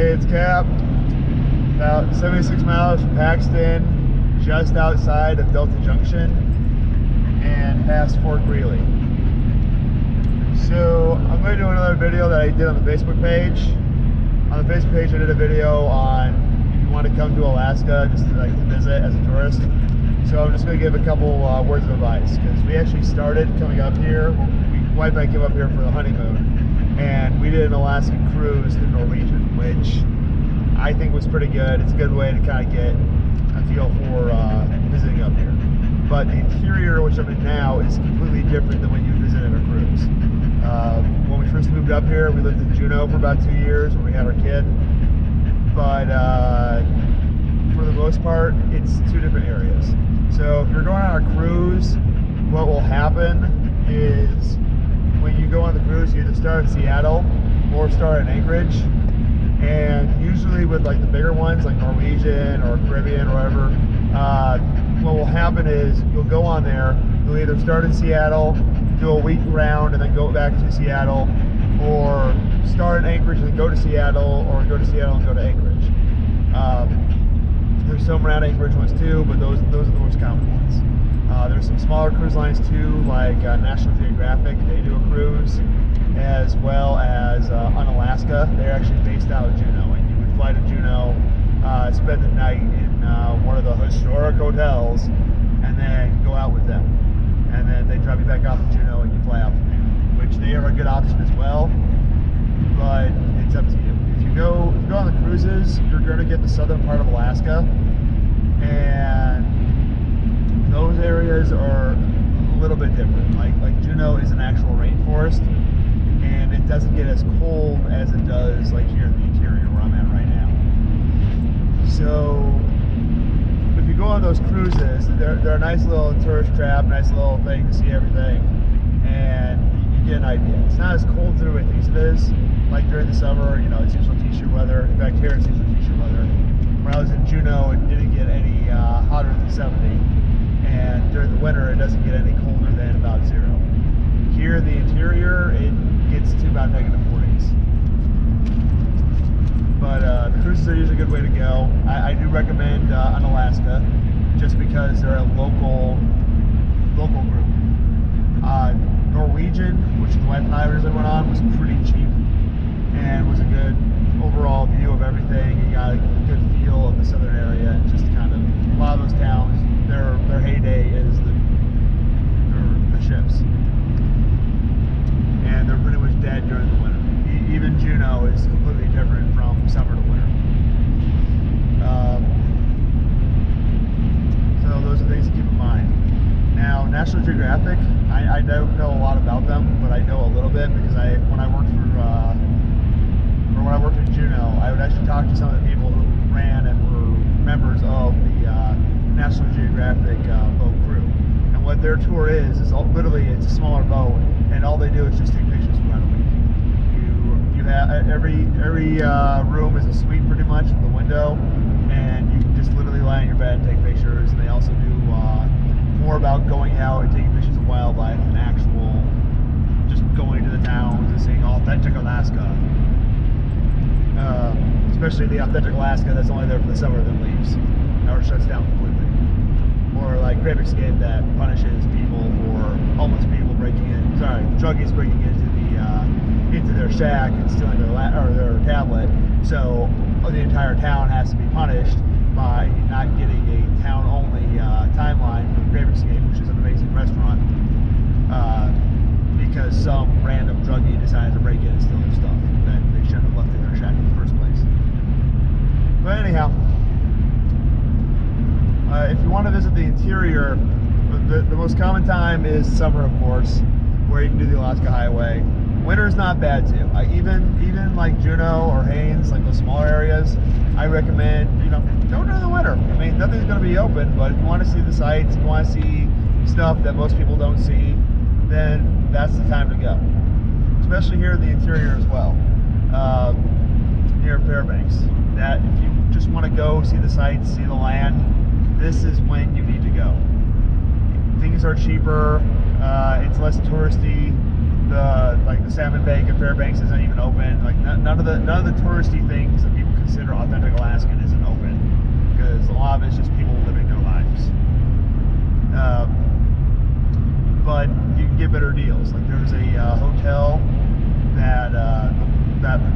Hey, it's Cap. About 76 miles from Paxton, just outside of Delta Junction and past Fort Greely. So I'm going to do another video that I did on the Facebook page. On the Facebook page I did a video on if you want to come to Alaska just to, to visit as a tourist. So I'm just going to give a couple words of advice, because we actually started coming up here. My wife and I came up here for the honeymoon, and we did an Alaskan cruise to Norwegian, which I think was pretty good. It's a good way to kind of get a feel for visiting up here. But the interior, which I'm in now, is completely different than when you visited a cruise. When we first moved up here, we lived in Juneau for about 2 years when we had our kid. But for the most part, it's two different areas. So if you're going on a cruise, what will happen is when you go on the cruise, you either start in Seattle or start in Anchorage. And usually with like the bigger ones like Norwegian or Caribbean or whatever, what will happen is you'll go on there, you'll either start in Seattle, do a week round and then go back to Seattle, or start in Anchorage and then go to Seattle, or go to Seattle and go to Anchorage. There's some around Anchorage ones too, but those are the most common ones. There's some smaller cruise lines too, like National Geographic, they do a cruise, as well as on Alaska. They're actually based out of Juneau, and you would fly to Juneau, spend the night in one of the historic hotels, and then go out with them. And then they drop you back off in Juneau and you fly out from there, which they are a good option as well, but it's up to you. If you go on the cruises, you're going to get the southern part of Alaska, and those areas are a little bit different. Like Juneau is an actual rainforest, and it doesn't get as cold as it does like here in the interior where I'm at right now. So if you go on those cruises, they're a nice little tourist trap, nice little thing to see everything, and you get an idea. It's not as cold as everybody thinks it is. Like during the summer, you know, it's usually t-shirt weather. Back here, it's usually t-shirt weather. When I was in Juneau, it didn't get any hotter than 70, and during the winter, it doesn't get any colder than about 0. Here in the interior, it gets to about -40s. But the cruises are usually a good way to go. I do recommend on Alaska, just because they're a local group. Norwegian, which the wife and I originally went on, was pretty cheap and was a good overall view of everything. You got a good feel of the southern area, and just kind of a lot of those towns, their heyday is the ships, and they're pretty much dead during the winter. Even Juneau is completely different from summer to winter. So those are things to keep in mind. Now, National Geographic, I don't know a lot about them, but I know a little bit because when I worked in Juneau, I would actually talk to some of the people who ran and were members of the National Geographic boat crew. And what their tour is literally it's a smaller boat, and all they do is just take pictures for about a week. You have every room is a suite pretty much with a window, and you can just literally lie on your bed and take pictures. And they also do more about going out and taking pictures of wildlife than actual just going to the towns and seeing authentic Alaska. Especially the authentic Alaska that's only there for the summer, then leaves or shuts down completely. Or like Great Escape that punishes people for homeless people druggies breaking into their shack and stealing their tablet. So the entire town has to be punished by not getting a town-only timeline for Great Escape, which is an amazing restaurant, because some random druggie decided to break in and steal their stuff that they shouldn't have left in their shack in the first place. But anyhow, if you want to visit the interior, the most common time is summer, of course, where you can do the Alaska Highway. Winter's not bad too. Even like Juneau or Haines, like those smaller areas, I recommend, don't do the winter. I mean, nothing's going to be open, but if you want to see the sights, if you want to see stuff that most people don't see, then that's the time to go. Especially here in the interior as well, near Fairbanks. That if you just want to go see the sights, see the land, this is when you need to go. Things are cheaper, it's less touristy. The Salmon Bank at Fairbanks isn't even open. Like none of the touristy things that people consider authentic Alaskan isn't open, because a lot of it's just people living their lives. But you can get better deals. Like there's a hotel that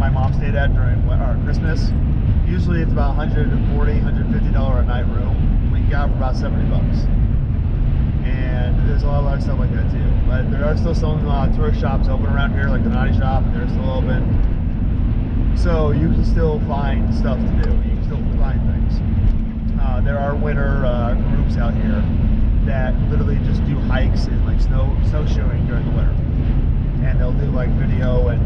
my mom stayed at during Christmas. Usually it's about $140, $150 a night room. We got it for about $70. And there's a lot of stuff like that too. But there are still some tourist shops open around here, like the Naughty Shop. They're still open. So you can still find stuff to do. You can still find things. There are winter groups out here that literally just do hikes and like snowshoeing during the winter. And they'll do like video and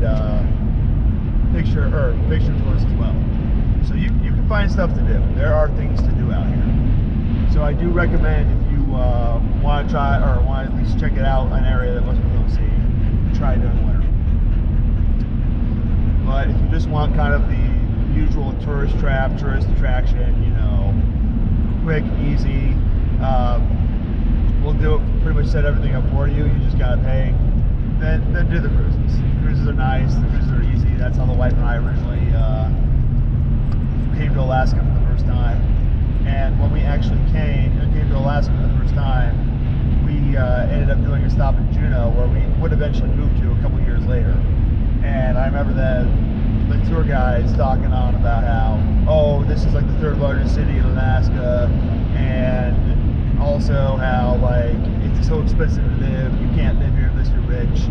picture tours as well. So you can find stuff to do. There are things to do out here. So I do recommend, if you want to try or want to at least check it out, an area that most people don't see, to try during winter. But if you just want kind of the usual tourist attraction, you know, quick, easy, we'll do it, pretty much set everything up for you. You just gotta pay. Then do the cruises. The cruises are nice. The cruises are easy. That's how the wife and I originally came to Alaska for the first time. And when we actually came to Alaska for the first time, we ended up doing a stop in Juneau, where we would eventually move to a couple years later. And I remember the tour guides talking on about how, oh, this is like the third largest city in Alaska, and also how like it's so expensive to live. You can't live here unless you're rich.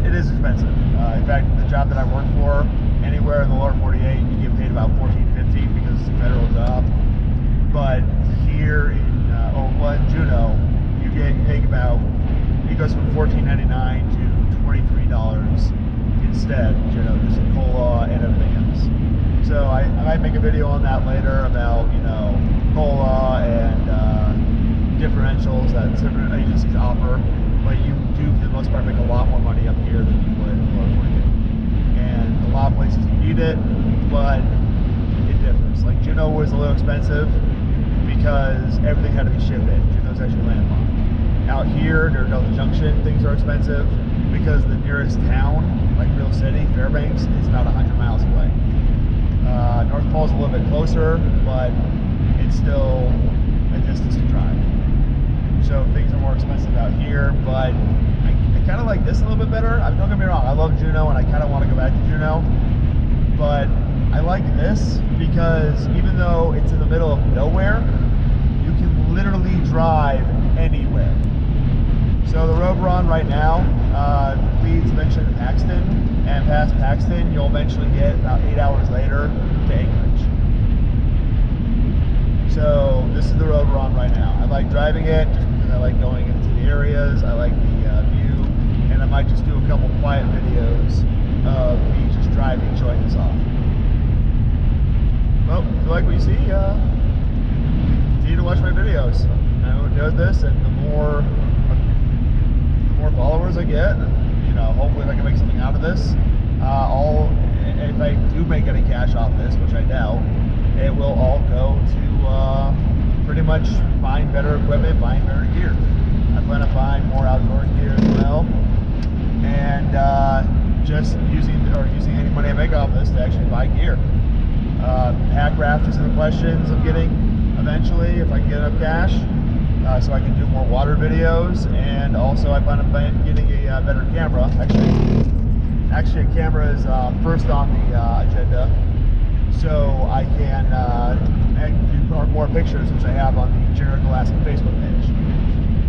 It is expensive. In fact, the job that I work for, anywhere in the lower 48, you get paid about $14.50 because it's a federal job. But here in Juneau, you get paid about, it goes from $14.99 to $23 instead. You know, just a COLA and everything else. So I might make a video on that later about, you know, COLA and differentials that different agencies offer. But you do, for the most part, make a lot more money up here than you would in the lower 48. And a lot of places you need it, but it differs. Like Juneau was a little expensive because everything had to be shipped in. Juneau's actually landlocked. Out here, near Delta Junction, things are expensive because the nearest town, like real city, Fairbanks, is about 100 miles away. North Pole's a little bit closer, but it's still a distance to drive. So things are more expensive out here, but I kind of like this a little bit better. I mean, don't get me wrong, I love Juneau and I kind of want to go back to Juneau, but I like this because even though it's in the middle of nowhere, you can literally drive anywhere. So the road we're on right now leads eventually to Paxton, and past Paxton you'll eventually get about 8 hours later to Anchorage. So this is the road we're on right now. I like driving it just because I like going into the areas, I like the view, and I might just do a couple quiet videos of me just driving, showing this off. Well, if you like what you see, continue to watch my videos. I know this, and the more followers I get, you know, hopefully I can make something out of this. If I do make any cash off this, which I doubt, it will all go to pretty much buying better equipment, buying better gear. I plan on buying more outdoor gear as well, and just using any money I make off this to actually buy gear. Hackraft is in the questions of getting eventually, if I can get enough cash, so I can do more water videos, and also I plan on getting a better camera. Actually a camera is first on the agenda, so I can do more pictures, which I have on the Generic Alaska Facebook page,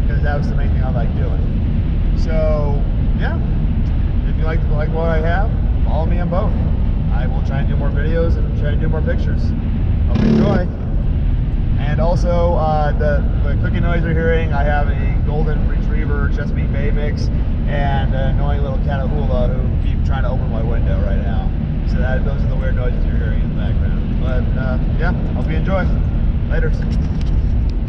because that was the main thing I like doing. So yeah, if you like what I have, follow me on both. I will try and do more videos and try and do more pictures. Hope you enjoy. And also, the clicking noise you're hearing, I have a golden retriever Chesapeake Bay mix and an annoying little Catahoula who keep trying to open my window right now. So those are the weird noises you're hearing in the background. But yeah, hope you enjoy. Later.